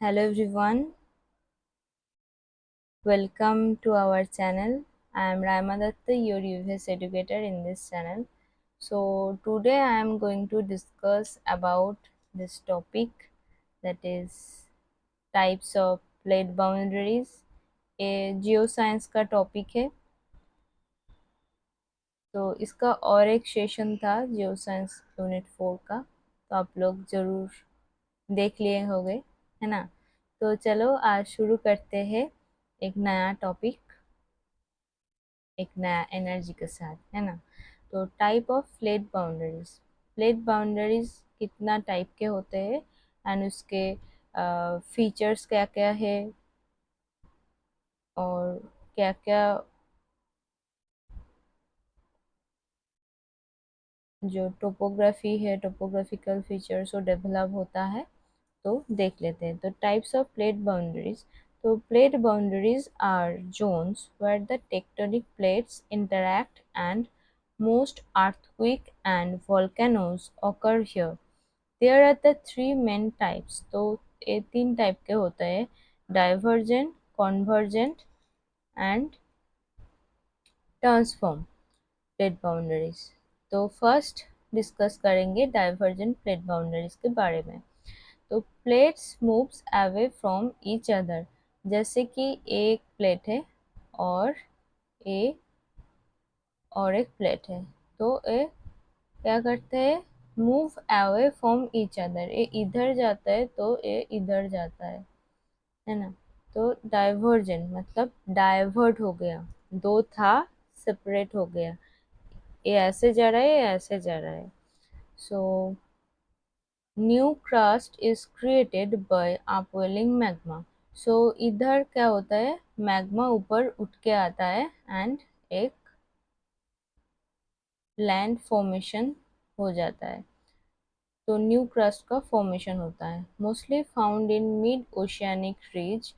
Hello everyone, welcome to our channel. I am Raima Datta, your UVS educator in this channel. So today I am going to discuss about this topic, that is types of plate boundaries. ये geo science का topic है। तो इसका और एक session था geo science unit 4 का, तो आप लोग ज़रूर देख लिए होंगे, है ना। तो चलो आज शुरू करते हैं एक नया टॉपिक, एक नया एनर्जी के साथ, है ना। तो type of plate boundaries. Plate boundaries कितना टाइप के होते हैं एंड उसके फीचर्स क्या क्या है और क्या क्या जो टोपोग्राफी है, टोपोग्राफिकल फीचर्स वो डेवलप होता है, तो देख लेते हैं। तो टाइप्स ऑफ प्लेट बाउंड्रीज। तो plate boundaries are zones where the tectonic plates interact and most earthquake and volcanoes occur here. There are the three main types. तो ये तीन टाइप के होते हैं: divergent, convergent and transform plate boundaries. तो first discuss करेंगे divergent plate boundaries के बारे में। तो plates moves away from each other, जैसे कि एक प्लेट है और ए और एक प्लेट है, तो ए क्या करते हैं, move away from each other. ये इधर जाता है तो ये इधर जाता है ना। तो डाइवर्जेंट मतलब डाइवर्ट हो गया, दो था सेपरेट हो गया, ये ऐसे जा रहा है, ये ऐसे जा रहा है। So new crust is created by upwelling magma. So इधर क्या होता है, मैग्मा ऊपर उठ के आता है एंड एक लैंड फॉर्मेशन हो जाता है, तो न्यू क्रस्ट का फॉर्मेशन होता है। Mostly found in mid oceanic ridge,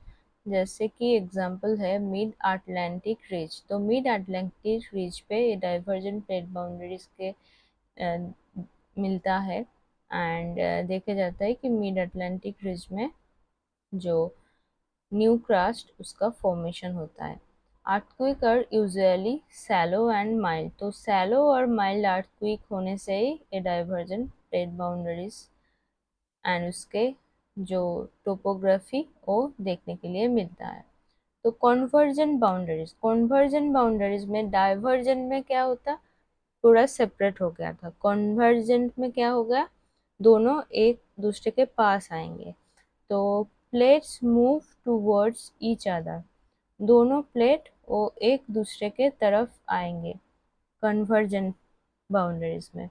जैसे कि एग्जांपल है मिड अटलांटिक रीज। तो मिड अटलांटिक रीज पे ये डाइवर्जेंट प्लेट बाउंड्रीज के मिलता है एंड देखा जाता है कि मिड अटलांटिक रीज में जो न्यू क्रस्ट उसका फॉर्मेशन होता है। Earthquake are usually shallow and mild. तो सैलो और माइल्ड अर्थक्वेक होने से ही ये डाइवर्जेंट प्लेट बाउंड्रीज एंड उसके जो टोपोग्राफी वो देखने के लिए मिलता है। तो कॉन्वर्जेंट बाउंड्रीज, कॉन्वर्जेंट बाउंड्रीज में डाइवर्जेंट में क्या होता, पूरा सेपरेट हो गया था। कॉन्वर्जेंट में क्या हो गया, दोनों एक दूसरे के पास आएंगे। तो plates move towards each other, दोनों प्लेट वो एक दूसरे के तरफ आएंगे कन्वर्जेंट बाउंड्रीज में।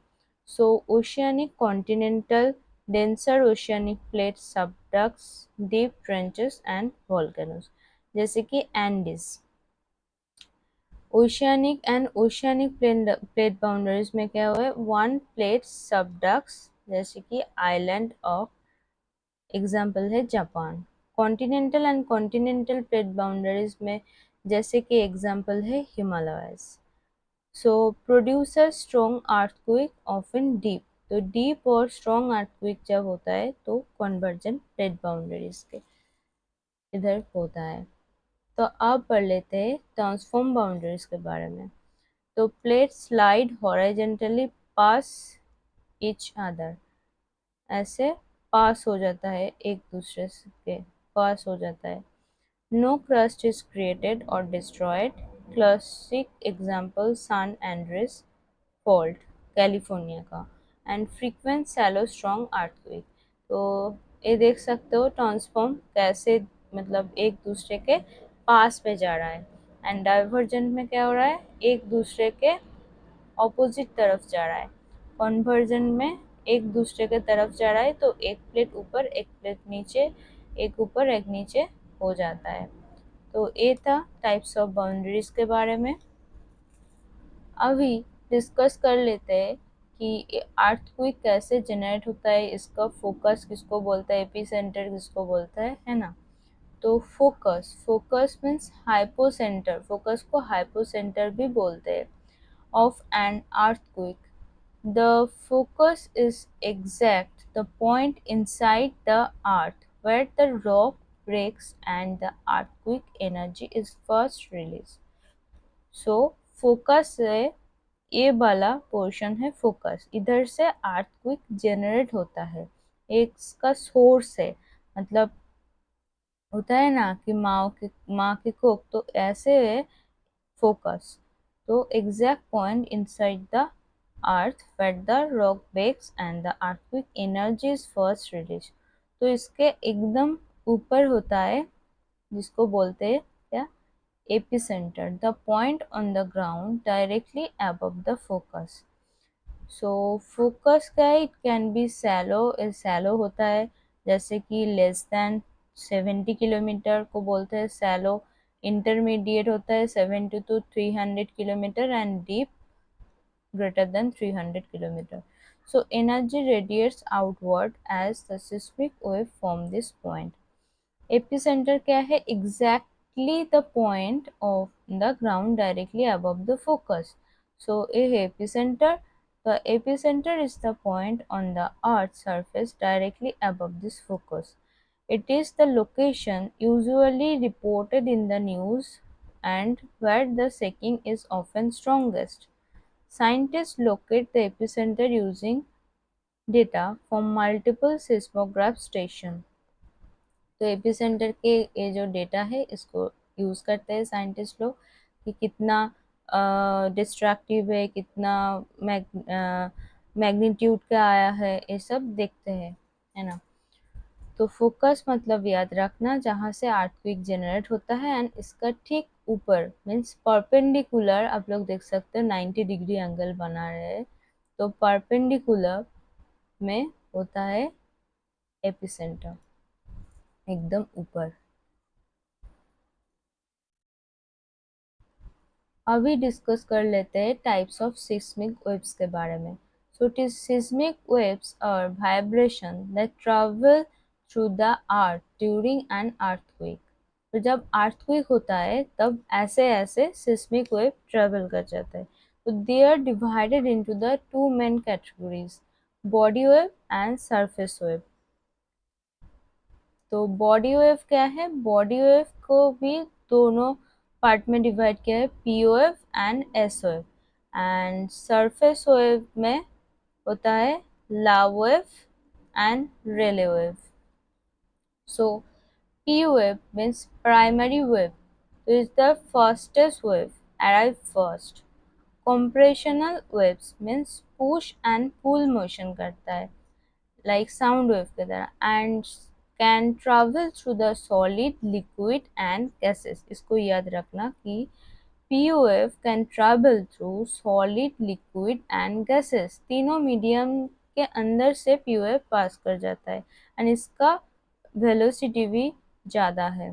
So oceanic continental denser oceanic plate subducts deep trenches and volcanoes, जैसे कि Andes. Oceanic and oceanic plate boundaries में क्या हुआ है, वन प्लेट सबडक्ट्स, जैसे कि आइलैंड ऑफ एग्जाम्पल है Japan. Continental and continental plate boundaries में जैसे कि एग्जाम्पल है Himalayas. So produce a strong earthquake often deep. तो डीप और स्ट्रॉन्ग अर्थक्वेक जब होता है तो कन्वर्जेंट प्लेट बाउंड्रीज के इधर होता है। तो अब पढ़ लेते हैं ट्रांसफॉर्म बाउंड्रीज के बारे में। तो प्लेट स्लाइड हॉरिजॉन्टली पास ईच अदर, ऐसे पास हो जाता है, एक दूसरे के पास हो जाता है। नो क्रस्ट इज क्रिएटेड और destroyed. Classic example San Andreas fault California का and frequent shallow strong earthquake. तो ये देख सकते हो ट्रांसफॉर्म कैसे, मतलब एक दूसरे के पास में जा रहा है। एंड डाइवर्जेंट में क्या हो रहा है, एक दूसरे के ऑपोजिट तरफ जा रहा है। कन्वर्जन में एक दूसरे के तरफ जा रहा है, तो एक प्लेट ऊपर एक प्लेट नीचे, एक ऊपर एक नीचे हो जाता है। तो ये था टाइप्स ऑफ बाउंड्रीज के बारे में। अभी डिस्कस कर लेते हैं कि अर्थक्वेक कैसे जनरेट होता है, इसका फोकस किसको बोलता है, एपिसेंटर किसको बोलता है ना। तो focus, focus means hypocentre, focus को हाइपोसेंटर भी बोलते हैं of an earthquake. The focus is exact the point inside the earth where the rock breaks and the earthquake energy is first released. So focus है, ये वाला portion है focus, इधर से earthquake जनरेट होता है, एक इसका सोर्स है। मतलब होता है ना कि माँ की कोख, तो ऐसे है focus. So exact point inside the earth where the rock breaks and the earthquake energy is first released. तो इसके एकदम ऊपर होता है जिसको बोलते हैं क्या, epicentre, the point on the ground directly above the focus. So focus का it can be shallow, shallow होता है जैसे कि लेस देन 70 किलोमीटर को बोलते हैं सैलो, इंटरमीडिएट होता है 70 to 300 kilometre and deep greater than 300 kilometer. So energy radiates outward as the seismic wave from this point. Epicenter क्या है, exactly the point of the ground directly above the focus. So a epicenter, the epicenter is the point on the earth's surface directly above this focus. It is the location usually reported in the news and where the shaking is often strongest. Scientists locate the epicenter using data from multiple seismograph stations. तो epicentre के ये जो data है इसको use करते हैं scientist लोग कि कितना डिस्ट्रक्टिव है, कितना मैग्नीट्यूड का आया है, ये सब देखते हैं, है ना। तो फोकस मतलब याद रखना जहाँ से अर्थक्वेक जनरेट होता है एंड इसका ठीक ऊपर मीन्स परपेंडिकुलर, आप लोग देख सकते हो 90 डिग्री एंगल बना रहे हैं, तो परपेंडिकुलर में होता है एपिसेंटर एकदम ऊपर। अभी डिस्कस कर लेते हैं टाइप्स ऑफ सिस्मिक वेव्स के बारे में। So it is seismic waves और vibration that travel through the earth during an earthquake. तो जब अर्थक्वेक होता है तब ऐसे ऐसे सिस्मिक वेव ट्रेवल कर जाता है। तो they are divided into the two main categories, body wave and surface wave. तो बॉडी वेव क्या है, बॉडी वेव को भी दोनों पार्ट में डिवाइड किया है, P wave and S wave. And surface wave में होता है love wave and Rayleigh wave. So P wave means primary wave, तो is the fastest wave arrive first. Compressional waves means push and pull motion करता है like sound wave की तरह and can travel through the solid, liquid and gases. इसको याद रखना कि P wave can travel through solid, liquid and gases. तीनों medium के अंदर से P wave पास कर जाता है and इसका वेलोसिटी भी ज़्यादा है।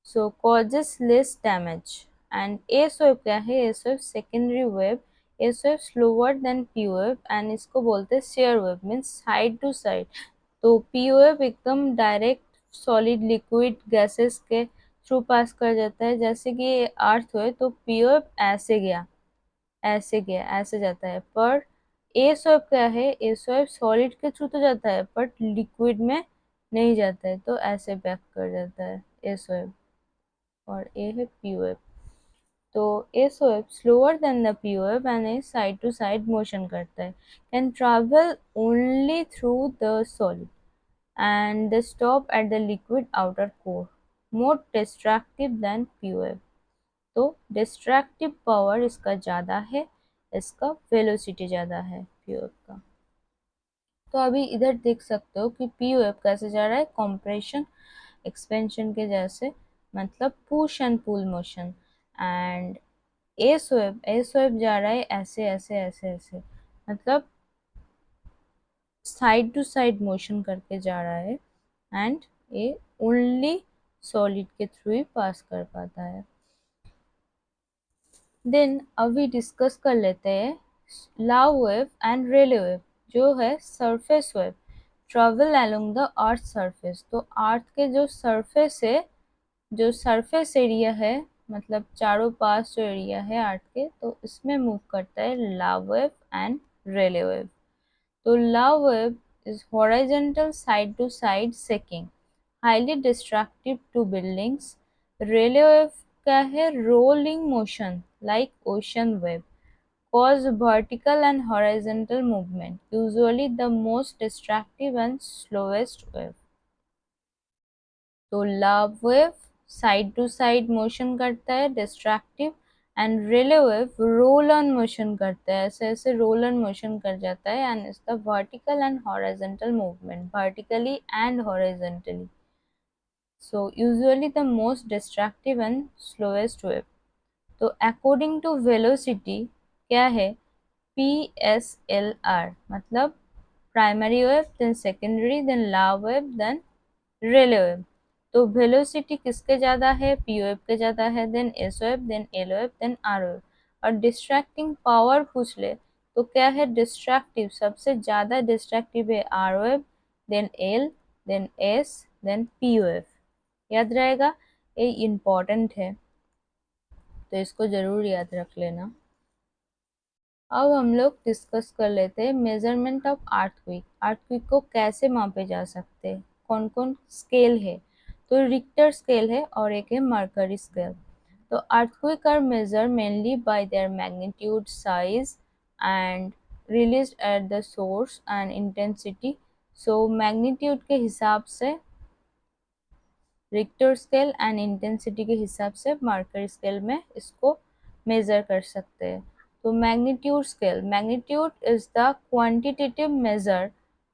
So causes less damage. And S wave क्या है, S wave secondary wave, S wave slower than P wave and इसको बोलते हैं shear wave means side to side. तो P wave एकदम डायरेक्ट सॉलिड लिक्विड गैसेस के थ्रू पास कर जाता है, जैसे कि अर्थ हुए तो P wave ऐसे गया, ऐसे गया, ऐसे जाता है। पर एस वेव क्या है, एस वेव सॉलिड के थ्रू तो जाता है बट लिक्विड में नहीं जाता है, तो ऐसे बैक कर जाता है एस वेव। और ए है पी वेव। तो S wave slower than the P wave and side to side motion करता है, can travel only through the solid and they stop at the liquid outer core, more destructive than P wave. तो destructive power इसका ज़्यादा है, इसका velocity ज़्यादा है P wave का। तो अभी इधर देख सकते हो कि पी वेव कैसे जा रहा है, कॉम्प्रेशन एक्सपेंशन के जैसे, मतलब push and pull motion. And S wave जा रहा है ऐसे ऐसे ऐसे ऐसे, मतलब साइड टू साइड मोशन करके जा रहा है एंड ये ओनली सॉलिड के थ्रू ही पास कर पाता है। देन अभी डिस्कस कर लेते हैं लाव वेव एंड रेले वेव। जो है surface wave travel along the earth surface. तो अर्थ के जो सरफेस है, जो सरफेस एरिया है, मतलब चारों पास जो एरिया है अर्थ के, तो इसमें मूव करता है love wave and Rayleigh wave. तो Love wave is horizontal side to side shaking highly destructive to buildings. Rayleigh wave क्या है? Rolling motion like ocean wave, cause vertical and horizontal movement, usually the most destructive and slowest wave। तो Love wave side to side motion करता है, destructive, and Rayleigh wave roll on motion करता है, ऐसे ऐसे role on motion कर जाता है, and is the vertical and horizontal movement, vertically and horizontally. So usually the most destructive and slowest wave. तो अकॉर्डिंग टू वेलोसिटी क्या है? PSLR, मतलब primary wave, then secondary, then Love wave, then Rayleigh wave. तो velocity किसके ज़्यादा है? P wave के ज़्यादा है, then S wave, then L wave, then R wave. और डिस्ट्रैक्टिंग पावर पूछ ले तो क्या है? डिस्ट्रैक्टिव सबसे ज़्यादा डिस्ट्रैक्टिव है R wave, then L, then S, then P wave. याद रहेगा, ये इम्पॉर्टेंट है तो इसको ज़रूर याद रख लेना। अब हम लोग डिस्कस कर लेते हैं मेजरमेंट ऑफ अर्थक्वेक। अर्थक्वेक को कैसे मापे जा सकते हैं, कौन कौन स्केल है? तो रिक्टर स्केल है और एक है मर्करी स्केल। तो earthquake are measured mainly by their magnitude, size and release at the source and intensity. So magnitude के हिसाब से रिक्टर स्केल एंड इंटेंसिटी के हिसाब से मर्करी स्केल में इसको मेजर कर सकते हैं। तो magnitude scale, magnitude is the quantitative measure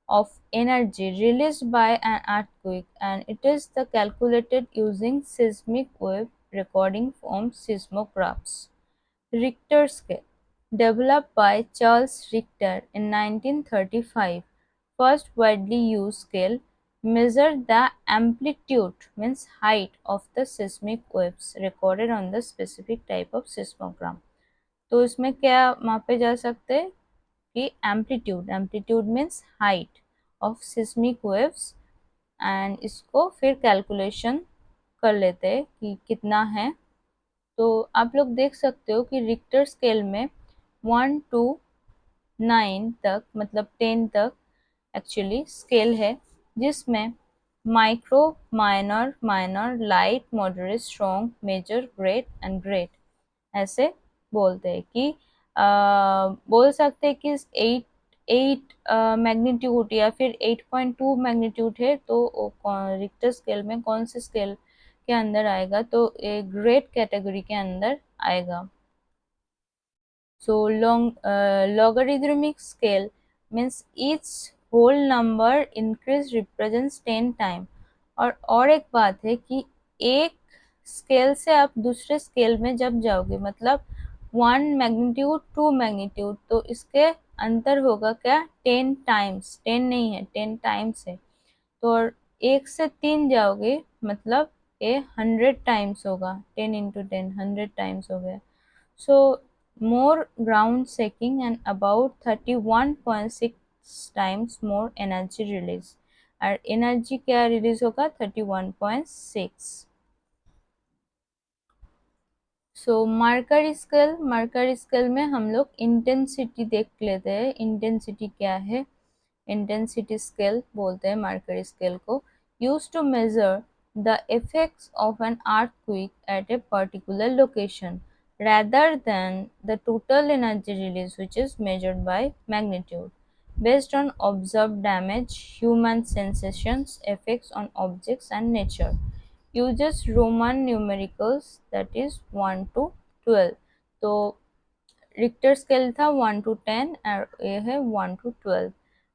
of energy released by an earthquake, and it is the calculated using seismic wave recording from seismographs. Richter scale, developed by Charles Richter in 1935, first widely used scale, measured the amplitude means height of the seismic waves recorded on the specific type of seismogram। तो इसमें क्या मापे जा सकते हैं कि amplitude, amplitude means height of seismic waves, and इसको फिर कैलकुलेशन कर लेते हैं कि कितना है। तो आप लोग देख सकते हो कि रिक्टर स्केल में 1 to 9 तक, मतलब 10 तक एक्चुअली स्केल है, जिसमें micro, minor, minor, light, moderate, strong, major, great and great ऐसे बोलते हैं कि बोल सकते हैं कि 8 मैग्नीट्यूड या फिर 8.2 मैग्नीट्यूड है तो रिक्टर स्केल में कौन से स्केल के अंदर आएगा? तो ग्रेट कैटेगरी के अंदर आएगा। So logarithmic scale means each whole number increase represents 10 time। और एक बात है कि एक स्केल से आप दूसरे स्केल में जब जाओगे, मतलब 1 मैग्नीट्यूड 2 मैग्नीट्यूड, तो इसके अंतर होगा क्या? 10 टाइम्स, 10 नहीं है, 10 टाइम्स है। तो और 1 से 3 जाओगे मतलब ये 100 टाइम्स होगा, 10 इंटू 10 100 टाइम्स हो गया। So more ground shaking and about 31.6 times more energy release। और एनर्जी क्या रिलीज होगा? 31.6। सो मर्करी स्केल, मर्करी स्केल में हम लोग इंटेंसिटी देख लेते हैं। इंटेंसिटी क्या है? इंटेंसिटी स्केल बोलते हैं मर्करी स्केल को, use to measure the effects of an earthquake at a particular location rather than the total energy release, which is measured by magnitude, based on observed damage, human sensations, effects on objects and nature। Uses Roman numericals, that is 1 to 12। तो Richter scale था 1 to 10 और ये है 1 to 12।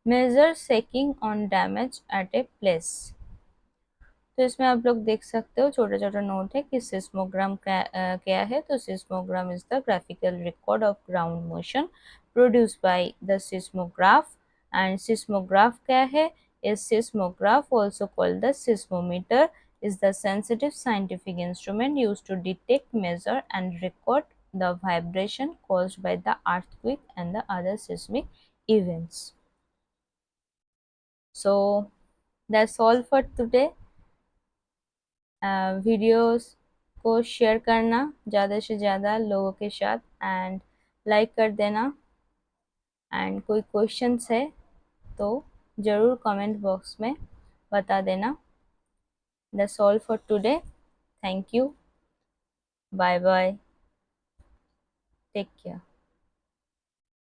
Major shaking on damage at a place. तो इसमें आप लोग देख सकते हो, छोटा छोटा नोट है कि सिस्मोग्राम क्या है। तो सिस्मोग्राम is the graphical record of ground motion produced by the seismograph. And seismograph क्या है? Is seismograph also called the seismometer is the sensitive scientific instrument used to detect, measure and record the vibration caused by the earthquake and the other seismic events। So that's all for today। Videos को share करना ज़्यादा से ज़्यादा लोगों के साथ, and like कर देना। एंड कोई क्वेश्चंस है तो ज़रूर कमेंट बॉक्स में बता देना। That's all for today. Thank you. Bye bye. Take care.